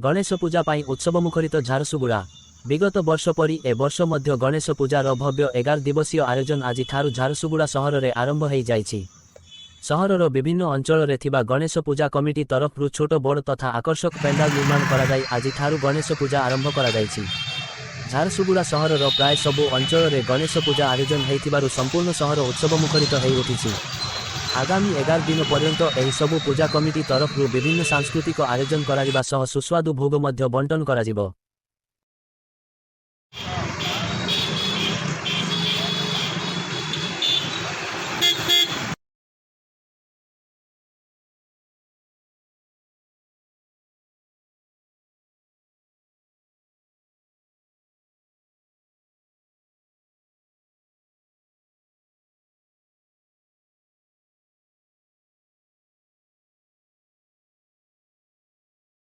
गणेश पूजा पाई उत्सव मुखरित झारसुगुड़ा। विगत वर्ष परी ए वर्ष मध्य गणेश पूजार भव्य 11 दिवसीय आयोजन आज झारसुगुड़ा सहर में आरंभ हो जाइछि। सहरर विभिन्न अंचल थिबा गणेश पूजा कमिटी तरफ छोट बड़ तथा आकर्षक पेंडाल निर्माण कराई आज गणेश पूजा आरंभ करा जाइछि। झारसुगुड़ा सहरर प्राय सबु अंचल गणेश पूजा आयोजन होइथिबारु संपूर्ण सहर उत्सव मुखरित हो उठिछि। आगामी 11 दिन पर्यंत एही सबु पूजा कमिटी तरफ विभिन्न सांस्कृतिक आयोजन कराइबा सह सुस्वादु भोग मध्य बंटन कराजिबो।